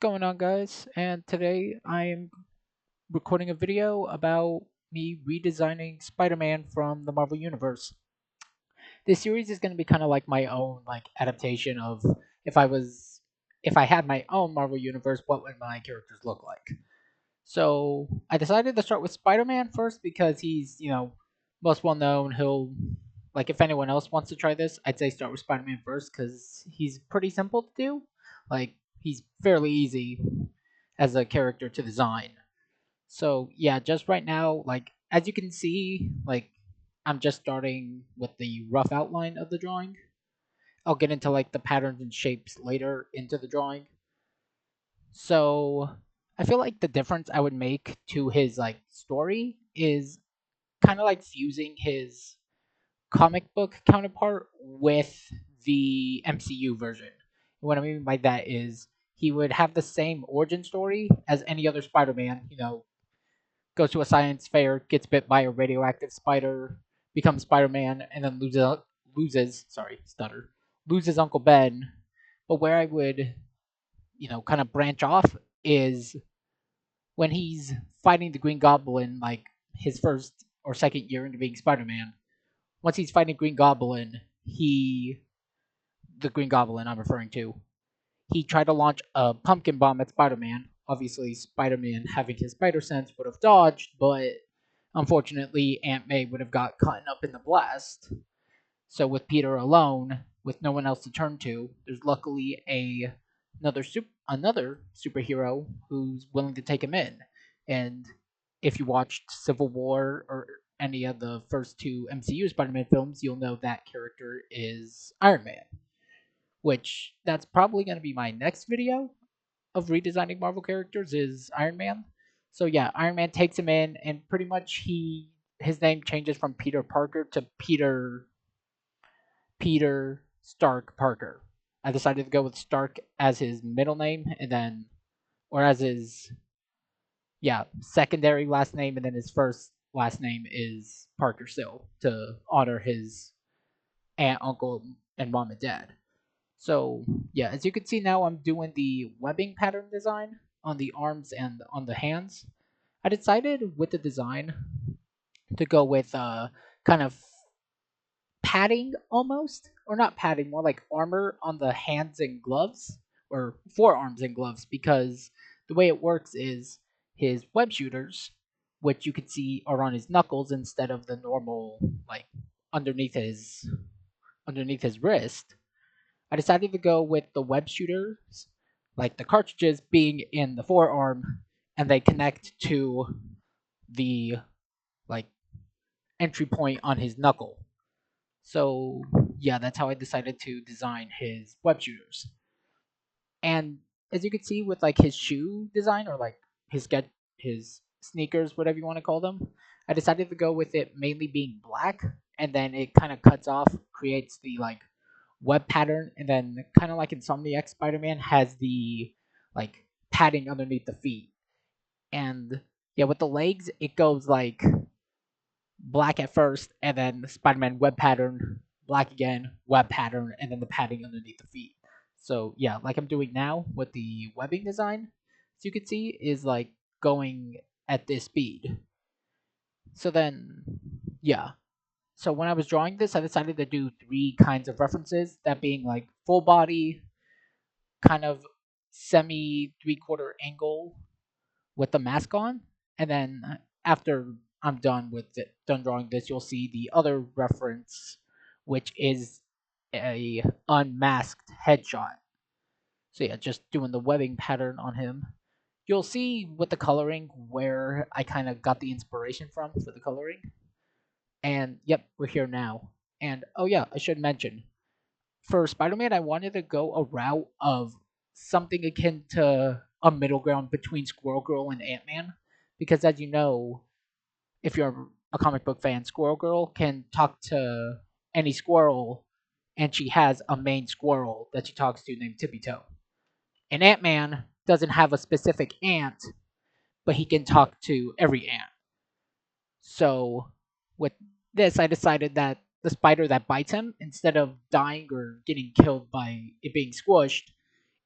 Going on, guys? And today I am recording a video about me redesigning Spider-Man from the Marvel Universe. This series is going to be kind of like my own adaptation of if I was if I had my own Marvel Universe, what would my characters look like? So I decided to start with Spider-Man first because he's most well known. He'll if anyone else wants to try this, I'd say start with Spider-Man first because he's pretty simple to do. He's fairly easy as a character to design. So yeah, just right now, as you can see, I'm just starting with the rough outline of the drawing. I'll get into the patterns and shapes later into the drawing. So I feel like the difference I would make to his story is kind of like fusing his comic book counterpart with the MCU version. What I mean by that is he would have the same origin story as any other Spider-Man. Goes to a science fair, gets bit by a radioactive spider, becomes Spider-Man, and then loses Uncle Ben. But where I would, kind of branch off is when he's fighting the Green Goblin, like his first or second year into being Spider-Man. Once he's fighting Green Goblin, the Green Goblin I'm referring to, he tried to launch a pumpkin bomb at Spider-Man. Obviously, Spider-Man, having his spider sense, would have dodged, but unfortunately, Aunt May would have got caught up in the blast. So with Peter alone, with no one else to turn to, there's luckily another superhero who's willing to take him in. And if you watched Civil War or any of the first two MCU Spider-Man films, you'll know that character is Iron Man. Which that's probably going to be my next video of redesigning Marvel characters is Iron Man. So yeah, Iron Man takes him in, and pretty much his name changes from Peter Parker to Peter Stark Parker. I decided to go with Stark as his middle name, and then or as his secondary last name, and then his first last name is Parker still to honor his aunt, uncle, and mom and dad. So yeah, as you can see now, I'm doing the webbing pattern design on the arms and on the hands. I decided with the design to go with kind of padding almost, or not padding, more like armor on the hands and gloves, or forearms and gloves, because the way it works is his web shooters, which you can see are on his knuckles instead of the normal underneath his underneath his wrist. I decided to go with the web shooters, like the cartridges being in the forearm, and they connect to the like entry point on his knuckle. So yeah, that's how I decided to design his web shooters. And as you can see with his shoe design, or his sneakers, whatever you want to call them, I decided to go with it mainly being black, and then it kind of cuts off, creates the web pattern, and then kind of like Insomniac Spider-Man has the padding underneath the feet. And yeah, with the legs, it goes black at first, and then Spider-Man web pattern, black again, web pattern, and then the padding underneath the feet. So yeah, like I'm doing now with the webbing design, as you can see, is going at this speed. So then, yeah. So when I was drawing this, I decided to do three kinds of references, that being full body, kind of semi three-quarter angle with the mask on, and then after I'm done drawing this, you'll see the other reference, which is a unmasked headshot. So yeah, just doing the webbing pattern on him. You'll see with the coloring where I kind of got the inspiration from for the coloring. And yep, we're here now. And oh yeah, I should mention, for Spider-Man, I wanted to go a route of something akin to a middle ground between Squirrel Girl and Ant-Man, because as you know, if you're a comic book fan, Squirrel Girl can talk to any squirrel, and she has a main squirrel that she talks to named Tippy Toe. And Ant-Man doesn't have a specific ant, but he can talk to every ant. So with this, I decided that the spider that bites him, instead of dying or getting killed by it being squished,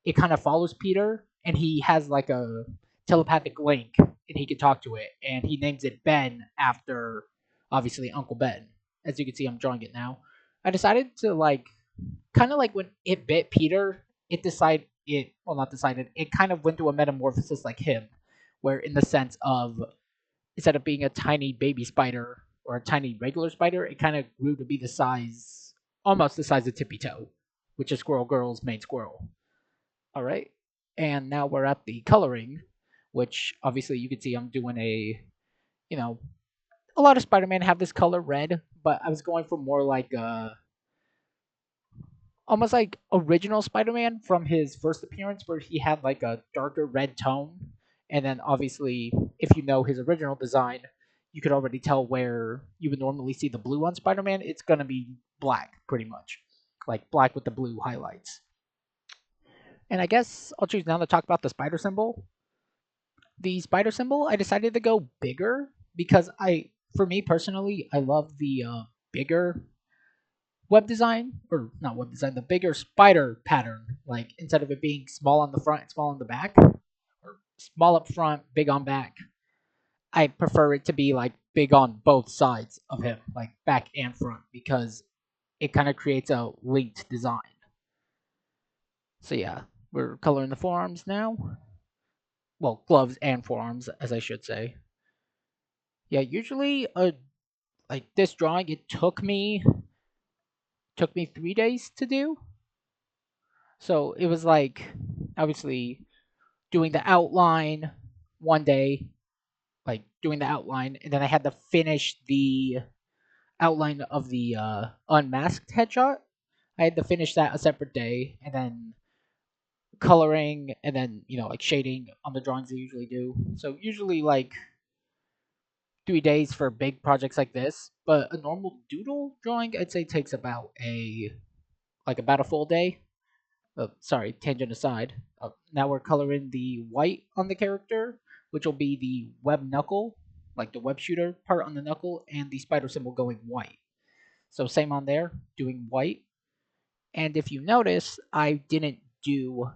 it kind of follows Peter and he has like a telepathic link, and he can talk to it, and he names it Ben after obviously Uncle Ben. As you can see, I'm drawing it now. I decided to like kind of like when it bit Peter, it decided it well not decided it kind of went through a metamorphosis like him, where in the sense of instead of being a tiny baby spider or a tiny regular spider, it kind of grew to be the size, almost the size of Tippy Toe, which is Squirrel Girl's main squirrel. All right, and now we're at the coloring, which obviously you can see I'm doing you know, a lot of Spider-Man have this color red, but I was going for more like almost like original Spider-Man from his first appearance, where he had like a darker red tone, and then obviously, if you know his original design, you could already tell where you would normally see the blue on Spider-Man. It's gonna be black, pretty much, like black with the blue highlights. And I guess I'll choose now to talk about the spider symbol. The spider symbol, I decided to go bigger because for me personally, I love the bigger web design, or not web design, the bigger spider pattern. Like instead of it being small on the front and small on the back, or small up front, big on back, I prefer it to be like big on both sides of him, like back and front, because it kind of creates a linked design. So yeah, we're coloring the forearms now. Well, gloves and forearms, as I should say. Yeah, usually like this drawing, it took me 3 days to do. So it was like obviously doing the outline one day, like doing the outline, and then I had to finish the outline of the unmasked headshot. I had to finish that a separate day, and then coloring, and then like shading on the drawings I usually do. So usually like 3 days for big projects like this, but a normal doodle drawing I'd say takes about a full day. Sorry, tangent aside. Now we're coloring the white on the character, which will be the web knuckle, like the web shooter part on the knuckle, and the spider symbol going white. So same on there, doing white. And if you notice, I didn't do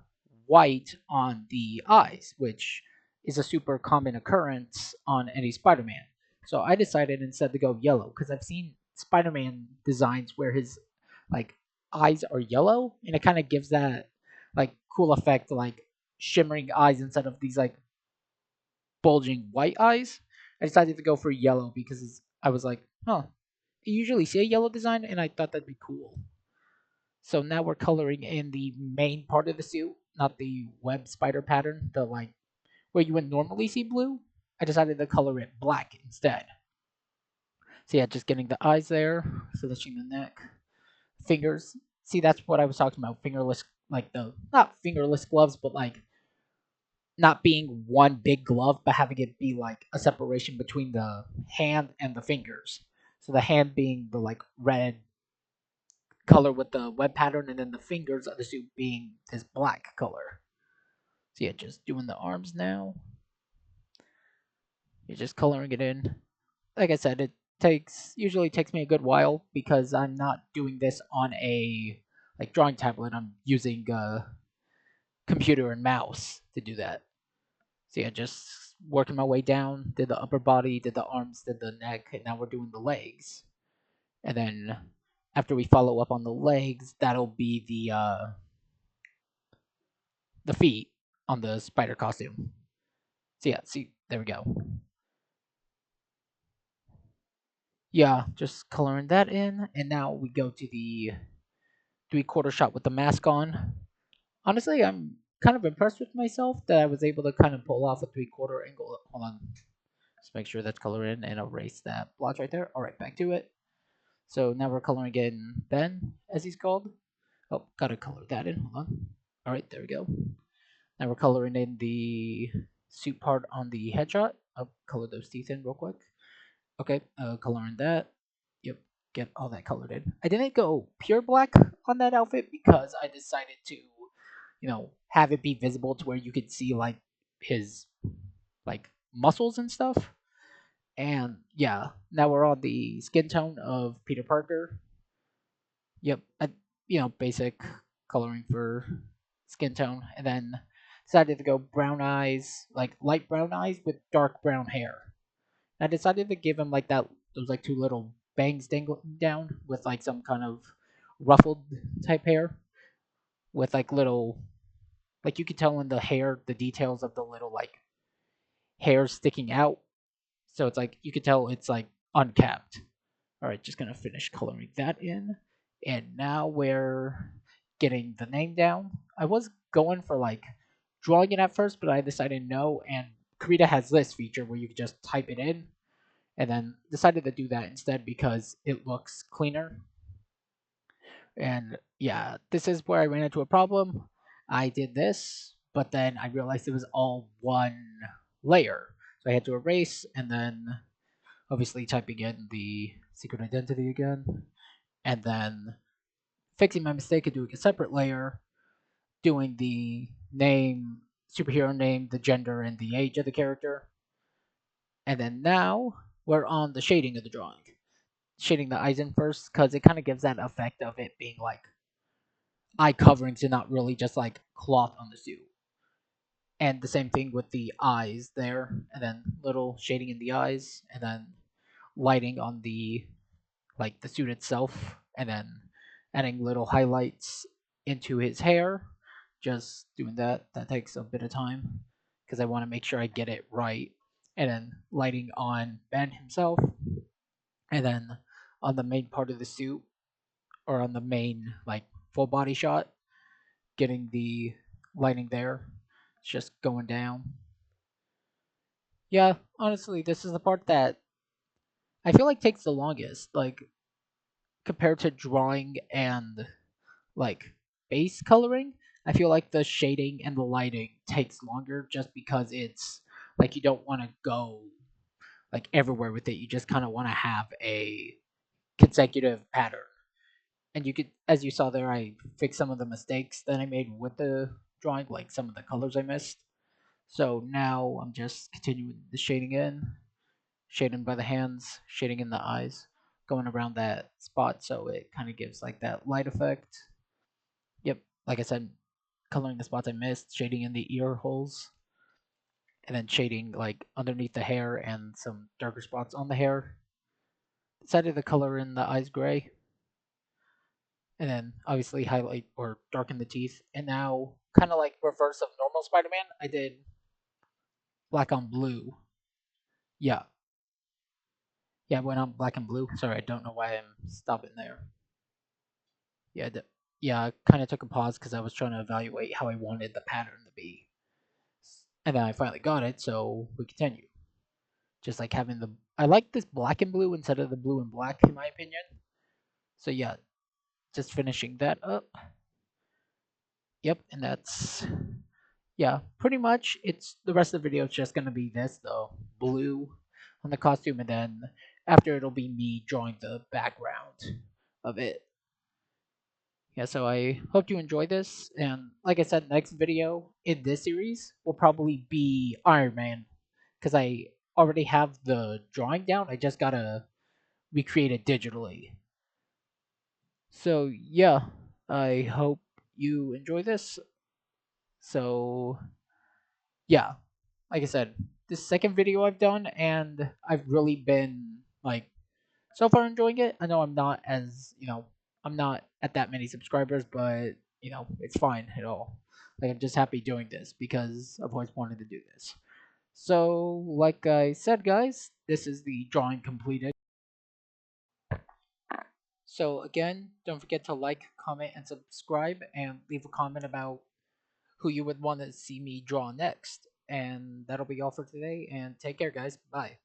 white on the eyes, which is a super common occurrence on any Spider Man. So I decided instead to go yellow because I've seen Spider Man designs where his like eyes are yellow and it kind of gives that like cool effect, like shimmering eyes instead of these like bulging white eyes. I decided to go for yellow because I was like, huh, you usually see a yellow design, and I thought that'd be cool. So now we're coloring in the main part of the suit, not the web spider pattern, the like where you would normally see blue. I decided to color it black instead. So yeah, just getting the eyes there, finishing the neck, fingers. See, that's what I was talking about. Fingerless, like the not fingerless gloves, but like not being one big glove, but having it be like a separation between the hand and the fingers. So the hand being the like red color with the web pattern, and then the fingers of the suit being this black color. So yeah, just doing the arms now. You're just coloring it in. Like I said, it usually takes me a good while because I'm not doing this on a like drawing tablet. I'm using a computer and mouse to do that. So yeah, just working my way down. Did the upper body, did the arms, did the neck, and now we're doing the legs. And then after we follow up on the legs, that'll be the feet on the spider costume. So yeah, see, there we go. Yeah, just coloring that in, and now we go to the 3/4 shot with the mask on. Honestly, I'm kind of impressed with myself that I was able to kind of pull off a 3/4 angle. Hold on, let's make sure that's colored in and erase that blotch right there. All right, back to it. So now we're coloring in Ben, as he's called. Oh, gotta color that in. Hold on. All right, there we go. Now we're coloring in the suit part on the headshot. I'll color those teeth in real quick. Okay, coloring that. Yep, get all that colored in. I didn't go pure black on that outfit because I decided to, have it be visible to where you could see like his like muscles and stuff. And yeah, now we're on the skin tone of Peter Parker. Yep, basic coloring for skin tone, and then decided to go brown eyes, like light brown eyes with dark brown hair. I decided to give him like that, those like two little bangs dangling down with like some kind of ruffled type hair with like little, like you could tell in the hair the details of the little like hairs sticking out. So it's like you could tell it's like uncapped. All right, just gonna finish coloring that in, and now we're getting the name down. I was going for like drawing it at first, but I decided no. And Krita has this feature where you can just type it in, and then decided to do that instead because it looks cleaner. And yeah, this is where I ran into a problem. I did this, but then I realized it was all one layer. So I had to erase and then obviously typing in the secret identity again, and then fixing my mistake and doing a separate layer, doing the name, superhero name, the gender, and the age of the character. And then now we're on the shading of the drawing. Shading the eyes in first because it kind of gives that effect of it being like eye coverings and not really just like cloth on the suit. And the same thing with the eyes there, and then little shading in the eyes, and then lighting on the like the suit itself, and then adding little highlights into his hair. Just doing that. That takes a bit of time because I want to make sure I get it right. And then lighting on Ben himself, and then on the main part of the suit, or on the main like full body shot, getting the lighting there. It's just going down. Yeah, honestly, this is the part that I feel like takes the longest, like compared to drawing and like base coloring. I feel like the shading and the lighting takes longer just because it's like you don't want to go like everywhere with it. You just kind of want to have a consecutive pattern. And you could, as you saw there, I fixed some of the mistakes that I made with the drawing, like some of the colors I missed. So now I'm just continuing the shading in, shading by the hands, shading in the eyes, going around that spot so it kind of gives like that light effect. Yep, like I said, coloring the spots I missed, shading in the ear holes, and then shading like underneath the hair and some darker spots on the hair. Decided to color in the eyes gray, and then obviously highlight or darken the teeth. And now, kind of like reverse of normal Spider-Man, I did black on blue. Yeah, yeah, I went on black and blue. Sorry, I don't know why I'm stopping there. Yeah, yeah, I kind of took a pause because I was trying to evaluate how I wanted the pattern to be, and then I finally got it. So we continue. Just like having the, I like this black and blue instead of the blue and black, in my opinion. So yeah, just finishing that up. Yep, and that's, yeah, pretty much. It's the rest of the video is just gonna be this, the blue on the costume, and then after it'll be me drawing the background of it. Yeah, so I hope you enjoy this, and like I said, next video in this series will probably be Iron Man, because I already have the drawing down. I just gotta recreate it digitally. So yeah, I hope you enjoy this. So yeah, like I said, this second video I've done, and I've really been like so far enjoying it. I know I'm not as, I'm not at that many subscribers, but it's fine at all. Like I'm just happy doing this because I've always wanted to do this. So like I said, guys, this is the drawing completed. So again, don't forget to like, comment, and subscribe, and leave a comment about who you would want to see me draw next. And that'll be all for today. And take care, guys. Bye.